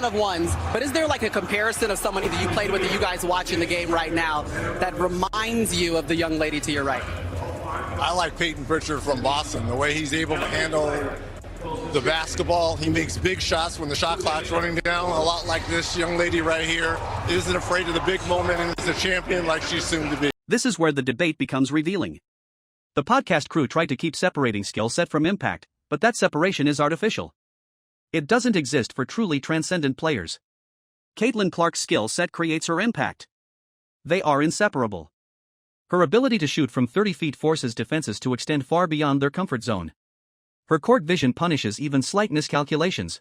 one-of-ones, but is there like a comparison of someone that you played with that you guys watch in the game right now that reminds you of the young lady to your right? I like Peyton Pritchard from Boston, the way he's able to handle the basketball. He makes big shots when the shot clock's running down, a lot like this young lady right here. Isn't afraid of the big moment and is a champion like she's soon to be. This is where the debate becomes revealing. The podcast crew tried to keep separating skill set from impact, but that separation is artificial. It doesn't exist for truly transcendent players. Caitlin Clark's skill set creates her impact. They are inseparable. Her ability to shoot from 30 feet forces defenses to extend far beyond their comfort zone. Her court vision punishes even slight miscalculations.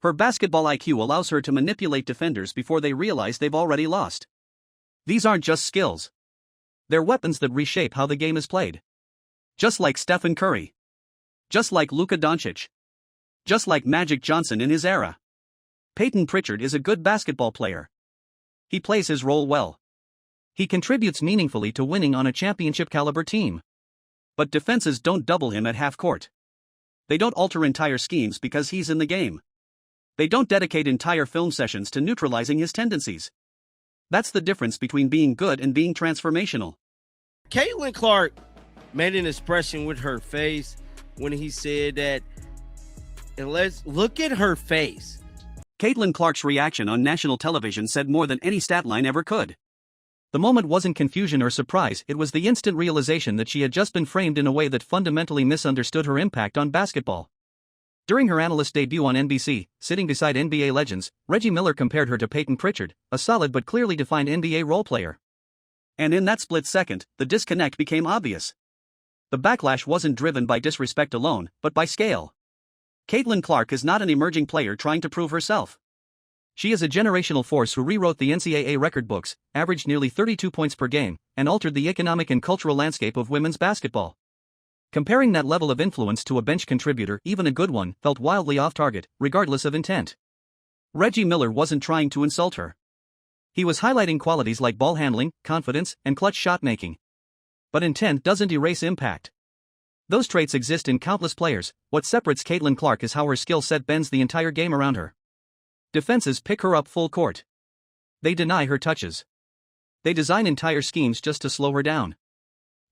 Her basketball IQ allows her to manipulate defenders before they realize they've already lost. These aren't just skills. They're weapons that reshape how the game is played. Just like Stephen Curry. Just like Luka Doncic. Just like Magic Johnson in his era. Peyton Pritchard is a good basketball player. He plays his role well. He contributes meaningfully to winning on a championship-caliber team. But defenses don't double him at half-court. They don't alter entire schemes because he's in the game. They don't dedicate entire film sessions to neutralizing his tendencies. That's the difference between being good and being transformational. Caitlin Clark made an expression with her face when he said that, and let's look at her face. Caitlin Clark's reaction on national television said more than any stat line ever could. The moment wasn't confusion or surprise, it was the instant realization that she had just been framed in a way that fundamentally misunderstood her impact on basketball. During her analyst debut on NBC, sitting beside NBA legends, Reggie Miller compared her to Peyton Pritchard, a solid but clearly defined NBA role player. And in that split second, the disconnect became obvious. The backlash wasn't driven by disrespect alone, but by scale. Caitlin Clark is not an emerging player trying to prove herself. She is a generational force who rewrote the NCAA record books, averaged nearly 32 points per game, and altered the economic and cultural landscape of women's basketball. Comparing that level of influence to a bench contributor, even a good one, felt wildly off-target, regardless of intent. Reggie Miller wasn't trying to insult her. He was highlighting qualities like ball handling, confidence, and clutch shot-making. But intent doesn't erase impact. Those traits exist in countless players. What separates Caitlin Clark is how her skill set bends the entire game around her. Defenses pick her up full court. They deny her touches. They design entire schemes just to slow her down.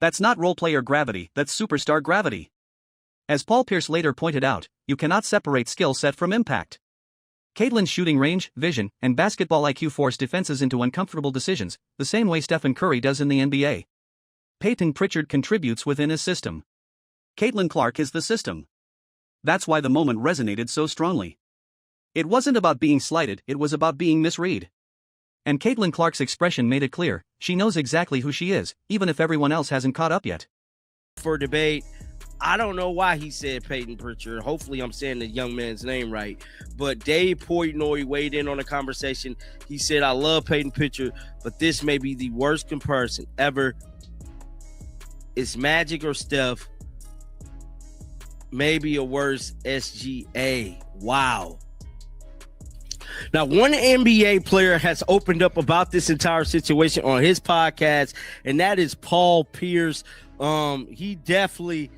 That's not role-player gravity, that's superstar gravity. As Paul Pierce later pointed out, you cannot separate skill set from impact. Caitlin's shooting range, vision, and basketball IQ force defenses into uncomfortable decisions, the same way Stephen Curry does in the NBA. Peyton Pritchard contributes within his system. Caitlin Clark is the system. That's why the moment resonated so strongly. It wasn't about being slighted, it was about being misread. And Caitlin Clark's expression made it clear, she knows exactly who she is, even if everyone else hasn't caught up yet. For debate, I don't know why he said Peyton Pritchard. Hopefully I'm saying the young man's name right. But Dave Portnoy weighed in on the conversation. He said, I love Peyton Pritchard, but this may be the worst comparison ever. It's Magic or Steph. Maybe a worse SGA. Wow. Now, one NBA player has opened up about this entire situation on his podcast, and that is Paul Pierce. He definitely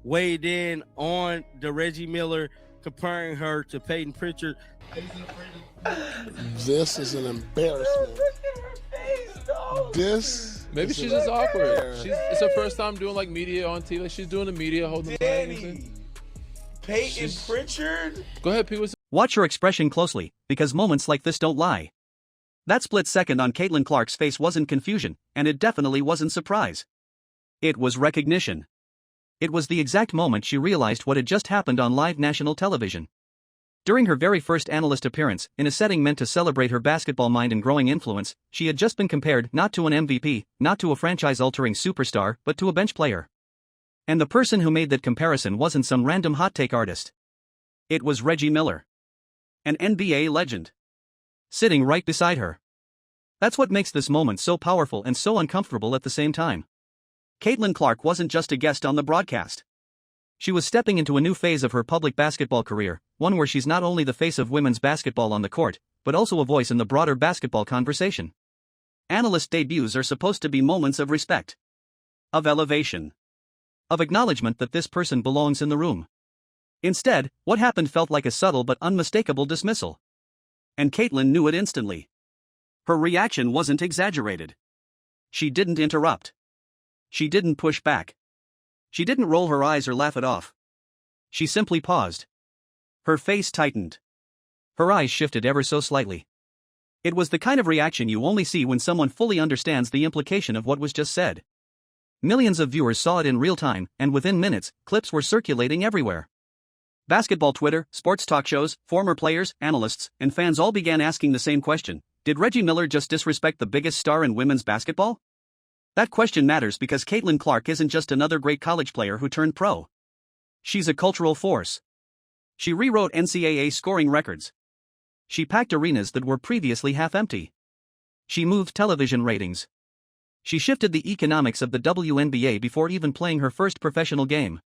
weighed in on the Reggie Miller, comparing her to Peyton Pritchard. This is an embarrassment. Maybe she's just awkward. It's her first time doing like media on TV. Like, she's doing the media, holding the mic. Peyton Pritchard? Go ahead, P. Watch her expression closely, because moments like this don't lie. That split second on Caitlin Clark's face wasn't confusion, and it definitely wasn't surprise. It was recognition. It was the exact moment she realized what had just happened on live national television. During her very first analyst appearance, in a setting meant to celebrate her basketball mind and growing influence, she had just been compared not to an MVP, not to a franchise-altering superstar, but to a bench player. And the person who made that comparison wasn't some random hot-take artist. It was Reggie Miller. An NBA legend. Sitting right beside her. That's what makes this moment so powerful and so uncomfortable at the same time. Caitlin Clark wasn't just a guest on the broadcast. She was stepping into a new phase of her public basketball career, one where she's not only the face of women's basketball on the court, but also a voice in the broader basketball conversation. Analyst debuts are supposed to be moments of respect. Of elevation. Of acknowledgement that this person belongs in the room. Instead, what happened felt like a subtle but unmistakable dismissal. And Caitlin knew it instantly. Her reaction wasn't exaggerated. She didn't interrupt. She didn't push back. She didn't roll her eyes or laugh it off. She simply paused. Her face tightened. Her eyes shifted ever so slightly. It was the kind of reaction you only see when someone fully understands the implication of what was just said. Millions of viewers saw it in real time, and within minutes, clips were circulating everywhere. Basketball Twitter, sports talk shows, former players, analysts, and fans all began asking the same question: did Reggie Miller just disrespect the biggest star in women's basketball? That question matters because Caitlin Clark isn't just another great college player who turned pro. She's a cultural force. She rewrote NCAA scoring records. She packed arenas that were previously half empty. She moved television ratings. She shifted the economics of the WNBA before even playing her first professional game.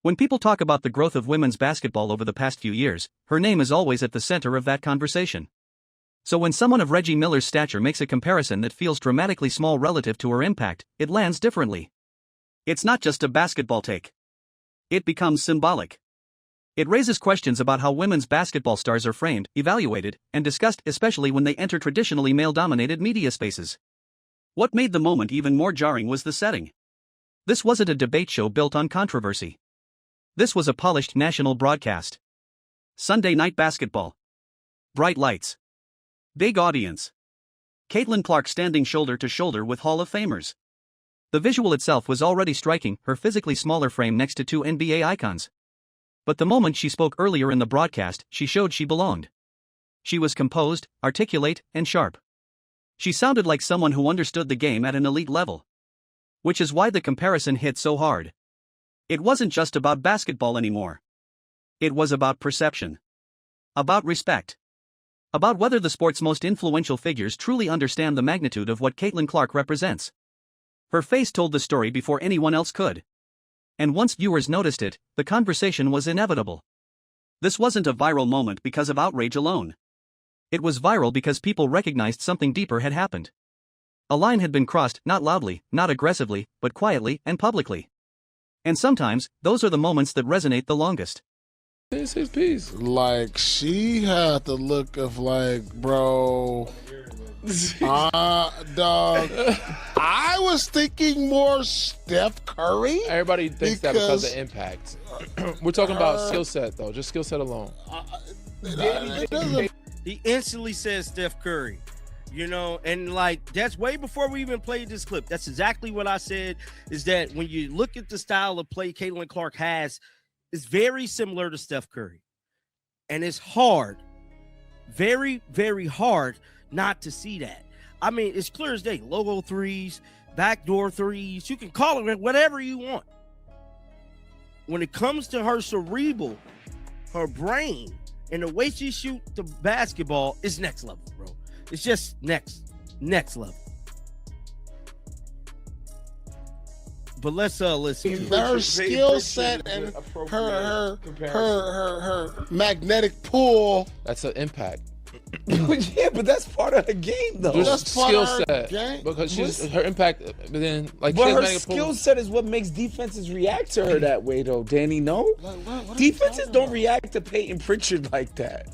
When people talk about the growth of women's basketball over the past few years, her name is always at the center of that conversation. So when someone of Reggie Miller's stature makes a comparison that feels dramatically small relative to her impact, it lands differently. It's not just a basketball take. It becomes symbolic. It raises questions about how women's basketball stars are framed, evaluated, and discussed, especially when they enter traditionally male-dominated media spaces. What made the moment even more jarring was the setting. This wasn't a debate show built on controversy. This was a polished national broadcast. Sunday night basketball. Bright lights. Big audience. Caitlin Clark standing shoulder to shoulder with Hall of Famers. The visual itself was already striking, her physically smaller frame next to two NBA icons. But the moment she spoke earlier in the broadcast, she showed she belonged. She was composed, articulate, and sharp. She sounded like someone who understood the game at an elite level. Which is why the comparison hit so hard. It wasn't just about basketball anymore. It was about perception. About respect. About whether the sport's most influential figures truly understand the magnitude of what Caitlin Clark represents. Her face told the story before anyone else could. And once viewers noticed it, the conversation was inevitable. This wasn't a viral moment because of outrage alone. It was viral because people recognized something deeper had happened. A line had been crossed, not loudly, not aggressively, but quietly and publicly. And sometimes, those are the moments that resonate the longest. It's his piece. Like, she had the look of like, bro, dog. I was thinking more Steph Curry. Everybody thinks that because of impact. We're talking about skill set, though. Just skill set alone. He instantly says Steph Curry. You know, and like, that's way before we even played this clip. That's exactly what I said, is that when you look at the style of play Caitlin Clark has, it's very similar to Steph Curry. And it's hard, very, very hard not to see that. I mean, it's clear as day. Logo threes, backdoor threes, you can call it whatever you want. When it comes to her cerebral, her brain, and the way she shoots the basketball is next level, bro. It's just next level. But let's listen. Her skill set and her magnetic pull. That's an impact. Yeah, but that's part of the game, though. Just part skill of her set. game. Because she's her impact. But then, like, But she has her magnetic skill pull. set is what makes defenses react to her that way, though. Danny, no? What Defenses don't react to Peyton Pritchard like that.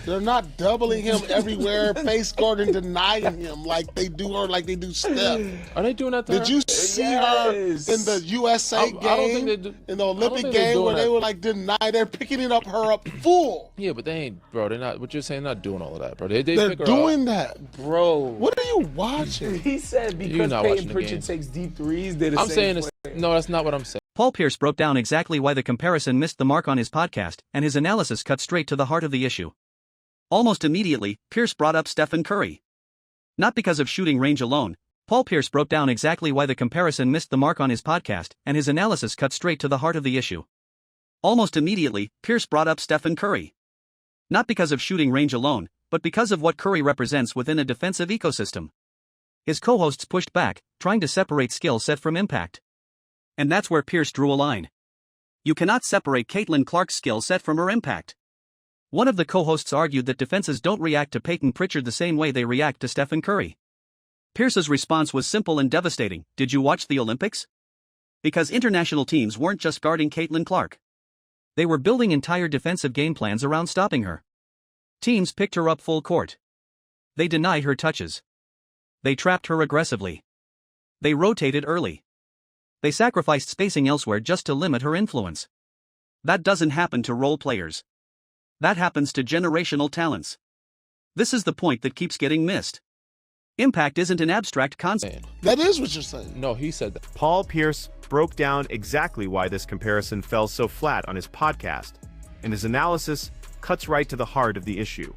They're not doubling him everywhere, face guarding, denying him like they do her, like they do Steph. Are they doing that to her? Did you see her in the USA game, I don't think they do, in the I don't Olympic think they're game, doing where they that. were like deny? They're picking it up, her up full. Yeah, but they ain't, bro. They're not. What you're saying, not doing all of that, bro. They're They're pick her doing up. that. Bro. What are you watching? He said You're because not Peyton watching the Pritchard game. takes deep threes, they're the I'm same saying this. player. No, that's not what I'm saying. Paul Pierce broke down exactly why the comparison missed the mark on his podcast, and his analysis cut straight to the heart of the issue. Almost immediately, Pierce brought up Stephen Curry. Not because of shooting range alone, Paul Pierce broke down exactly why the comparison missed the mark on his podcast, and his analysis cut straight to the heart of the issue. Almost immediately, Pierce brought up Stephen Curry. Not because of shooting range alone, but because of what Curry represents within a defensive ecosystem. His co-hosts pushed back, trying to separate skill set from impact. And that's where Pierce drew a line. You cannot separate Caitlin Clark's skill set from her impact. One of the co-hosts argued that defenses don't react to Peyton Pritchard the same way they react to Stephen Curry. Pierce's response was simple and devastating. Did you watch the Olympics? Because international teams weren't just guarding Caitlin Clark. They were building entire defensive game plans around stopping her. Teams picked her up full court. They denied her touches. They trapped her aggressively. They rotated early. They sacrificed spacing elsewhere just to limit her influence. That doesn't happen to role players. That happens to generational talents. This is the point that keeps getting missed. Impact isn't an abstract concept. That is what you're saying. No, he said that. Paul Pierce broke down exactly why this comparison fell so flat on his podcast, and his analysis cuts right to the heart of the issue.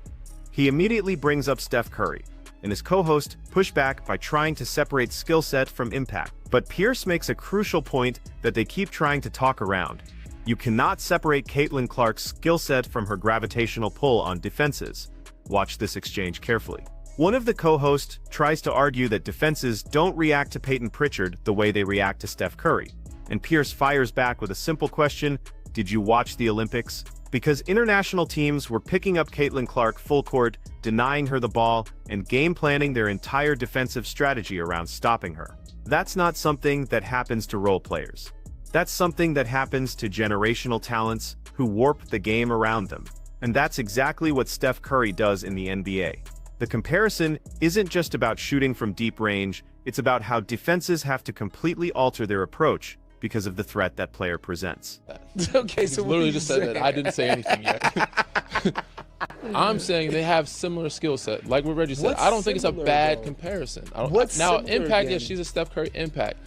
He immediately brings up Steph Curry, and his co-host push back by trying to separate skill set from impact. But Pierce makes a crucial point that they keep trying to talk around. You cannot separate Caitlin Clark's skill set from her gravitational pull on defenses. Watch this exchange carefully. One of the co-hosts tries to argue that defenses don't react to Peyton Pritchard the way they react to Steph Curry, and Pierce fires back with a simple question: did you watch the Olympics? Because international teams were picking up Caitlin Clark full court, denying her the ball, and game planning their entire defensive strategy around stopping her. That's not something that happens to role players. That's something that happens to generational talents who warp the game around them. And that's exactly what Steph Curry does in the NBA. The comparison isn't just about shooting from deep range, it's about how defenses have to completely alter their approach because of the threat that player presents. Okay, so He literally just said that. I didn't say anything yet. I'm saying they have similar skill set. Like what Reggie said, What's I don't think it's a similar, bad though? comparison. What's now similar, impact? Danny? Yes, she's a Steph Curry impact,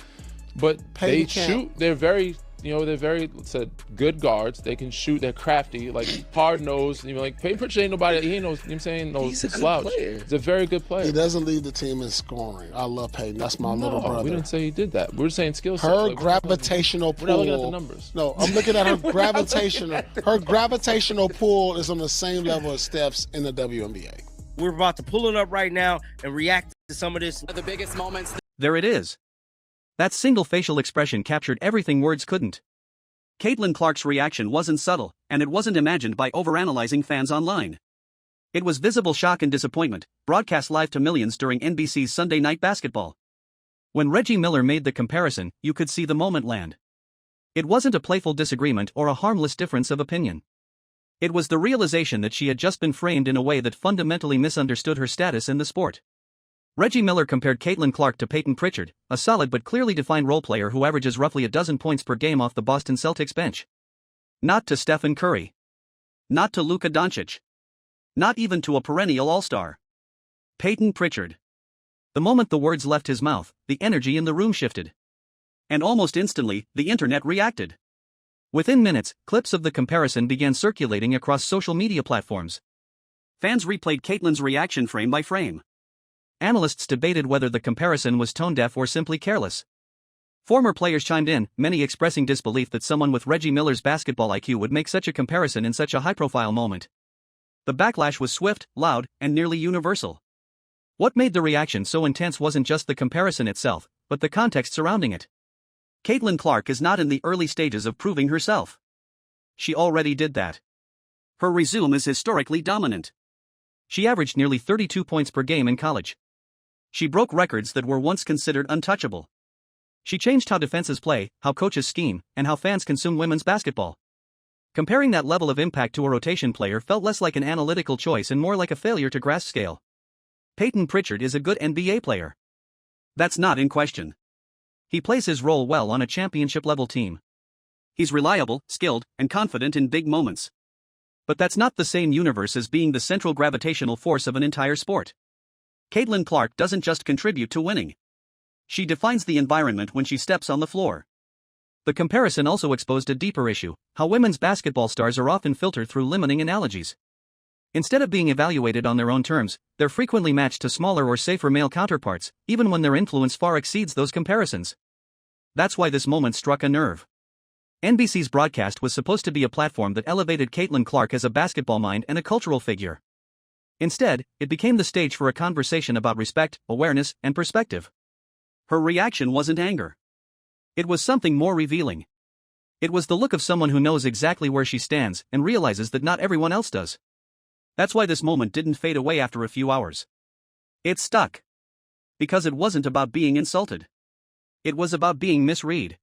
but Peyton they can't. shoot. They're very, they're very said good guards. They can shoot. They're crafty, like hard nosed. Like Peyton Pritchard ain't nobody. He ain't no. You know what I'm saying, no He's a good slouch. player. He's a very good player. He doesn't lead the team in scoring. I love Peyton. That's my little No, brother. we didn't say he did that. We're saying skill set. Her Like, gravitational pull. We're not looking at the numbers. No, I'm looking at her gravitational. Her gravitational pull is on the same level as Steph's in the WNBA. We're about to pull it up right now and react to some of this. One of the biggest moments. There it is. That single facial expression captured everything words couldn't. Caitlin Clark's reaction wasn't subtle, and it wasn't imagined by overanalyzing fans online. It was visible shock and disappointment, broadcast live to millions during NBC's Sunday Night Basketball. When Reggie Miller made the comparison, you could see the moment land. It wasn't a playful disagreement or a harmless difference of opinion. It was the realization that she had just been framed in a way that fundamentally misunderstood her status in the sport. Reggie Miller compared Caitlin Clark to Peyton Pritchard, a solid but clearly defined role player who averages roughly a dozen points per game off the Boston Celtics bench. Not to Stephen Curry. Not to Luka Doncic. Not even to a perennial all-star. Peyton Pritchard. The moment the words left his mouth, the energy in the room shifted. And almost instantly, the internet reacted. Within minutes, clips of the comparison began circulating across social media platforms. Fans replayed Caitlin's reaction frame by frame. Analysts debated whether the comparison was tone-deaf or simply careless. Former players chimed in, many expressing disbelief that someone with Reggie Miller's basketball IQ would make such a comparison in such a high-profile moment. The backlash was swift, loud, and nearly universal. What made the reaction so intense wasn't just the comparison itself, but the context surrounding it. Caitlin Clark is not in the early stages of proving herself. She already did that. Her resume is historically dominant. She averaged nearly 32 points per game in college. She broke records that were once considered untouchable. She changed how defenses play, how coaches scheme, and how fans consume women's basketball. Comparing that level of impact to a rotation player felt less like an analytical choice and more like a failure to grasp scale. Peyton Pritchard is a good NBA player. That's not in question. He plays his role well on a championship-level team. He's reliable, skilled, and confident in big moments. But that's not the same universe as being the central gravitational force of an entire sport. Caitlin Clark doesn't just contribute to winning. She defines the environment when she steps on the floor. The comparison also exposed a deeper issue: how women's basketball stars are often filtered through limiting analogies. Instead of being evaluated on their own terms, they're frequently matched to smaller or safer male counterparts, even when their influence far exceeds those comparisons. That's why this moment struck a nerve. NBC's broadcast was supposed to be a platform that elevated Caitlin Clark as a basketball mind and a cultural figure. Instead, it became the stage for a conversation about respect, awareness, and perspective. Her reaction wasn't anger. It was something more revealing. It was the look of someone who knows exactly where she stands and realizes that not everyone else does. That's why this moment didn't fade away after a few hours. It stuck. Because it wasn't about being insulted. It was about being misread.